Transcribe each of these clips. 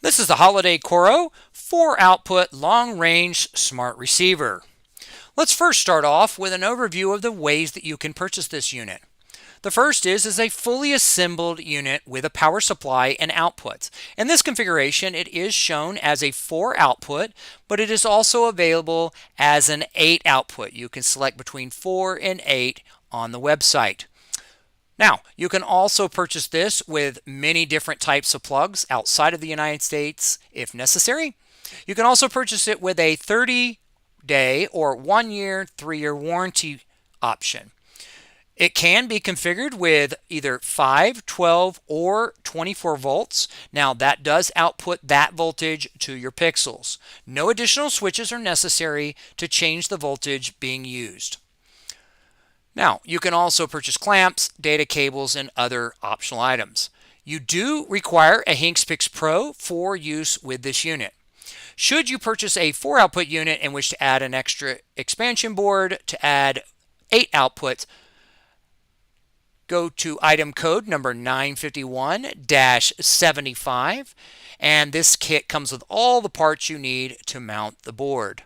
This is the HolidayCoro 4-output long-range smart receiver. Let's first start off with an overview of the ways that you can purchase this unit. The first is a fully assembled unit with a power supply and outputs. In this configuration, it is shown as a 4-output, but it is also available as an 8-output. You can select between 4 and 8 on the website. Now, you can also purchase this with many different types of plugs outside of the United States if necessary. You can also purchase it with a 30-day or 1-year, 3-year warranty option. It can be configured with either 5, 12, or 24 volts. Now, that does output that voltage to your pixels. No additional switches are necessary to change the voltage being used. Now, you can also purchase clamps, data cables, and other optional items. You do require a HinksPix Pro for use with this unit. Should you purchase a 4-output unit and wish to add an extra expansion board to add 8 outputs, go to item code number 951-75, and this kit comes with all the parts you need to mount the board.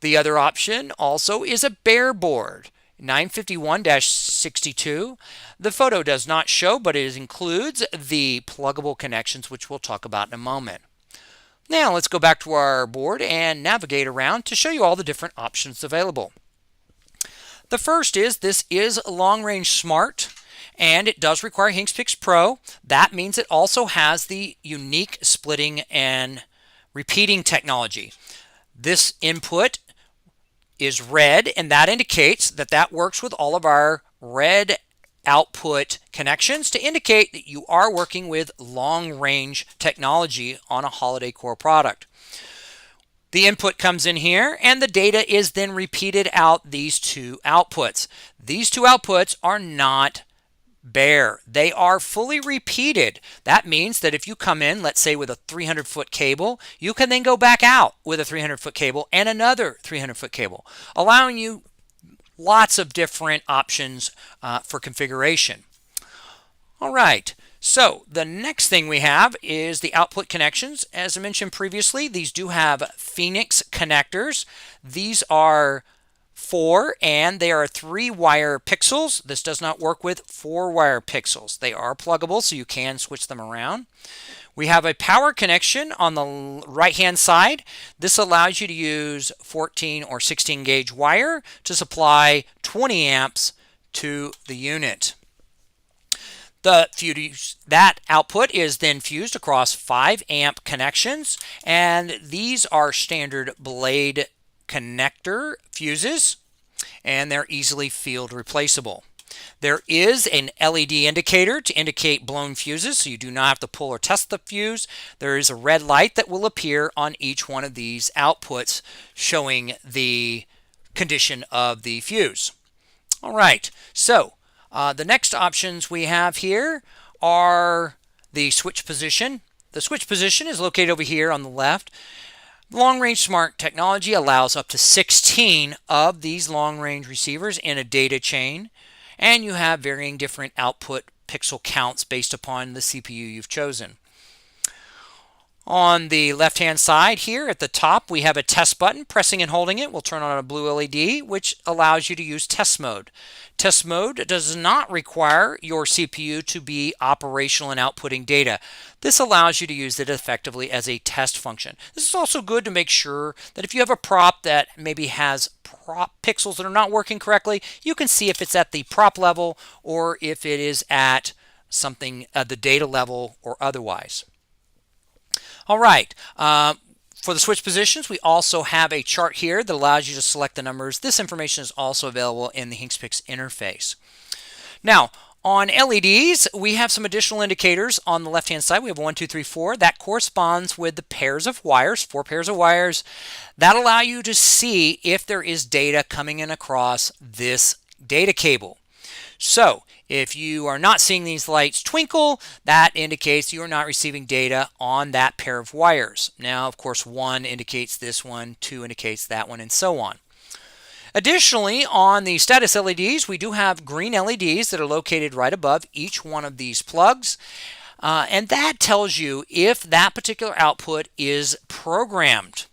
The other option also is a bare board. 951-62. The photo does not show, but it includes the pluggable connections, which we'll talk about in a moment. Now let's go back to our board and navigate around to show you all the different options available. The first is this is long range smart, and it does require HinksPix Pro. That means it also has the unique splitting and repeating technology. This input is red, and that indicates that that works with all of our red output connections to indicate that you are working with long-range technology on a HolidayCoro product. The input comes in here, and the data is then repeated out these two outputs. These two outputs are not bare. They are fully repeated. That means that if you come in, let's say with a 300-foot cable, you can then go back out with a 300-foot cable and another 300-foot cable, allowing you lots of different options for configuration. All right, so the next thing we have is the output connections. As I mentioned previously, these do have Phoenix connectors. These are 4, and they are 3-wire pixels. This does not work with 4-wire pixels. They are pluggable, so you can switch them around. We have a power connection on the right-hand side. This allows you to use 14 or 16 gauge wire to supply 20 amps to the unit. That output is then fused across 5 amp connections, and these are standard blade connector fuses, and they're easily field replaceable. There is an LED indicator to indicate blown fuses, so you do not have to pull or test the fuse. There is a red light that will appear on each one of these outputs showing the condition of the fuse. All right, so the next options we have here are the switch position. The switch position is located over here on the left. Long-range smart technology allows up to 16 of these long-range receivers in a data chain, and you have varying different output pixel counts based upon the CPU you've chosen. On the left-hand side here at the top, we have a test button. Pressing and holding it will turn on a blue LED, which allows you to use test mode. Test mode does not require your CPU to be operational in outputting data. This allows you to use it effectively as a test function. This is also good to make sure that if you have a prop that maybe has prop pixels that are not working correctly, you can see if it's at the prop level or if it is at something at the data level or otherwise. All right, for the switch positions, we also have a chart here that allows you to select the numbers. This information is also available in the HinksPix interface. Now, on LEDs, we have some additional indicators on the left-hand side. We have 1, 2, 3, 4. That corresponds with the pairs of wires, 4 pairs of wires, that allow you to see if there is data coming in across this data cable. So, if you are not seeing these lights twinkle, that indicates you are not receiving data on that pair of wires. Now, of course, 1 indicates this one, 2 indicates that one, and so on. Additionally, on the status LEDs, we do have green LEDs that are located right above each one of these plugs. And that tells you if that particular output is programmed.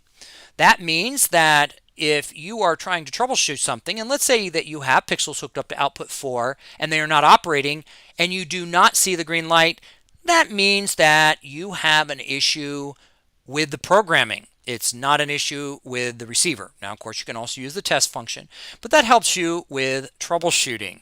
That means that if you are trying to troubleshoot something, and let's say that you have pixels hooked up to output 4 and they are not operating and you do not see the green light, that means that you have an issue with the programming. It's not an issue with the receiver. Now, of course, you can also use the test function, but that helps you with troubleshooting.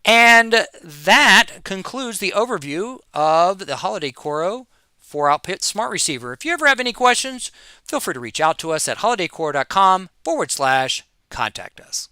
And that concludes the overview of the HolidayCoro 4-output smart receiver. If you ever have any questions, feel free to reach out to us at holidaycoro.com/contact us.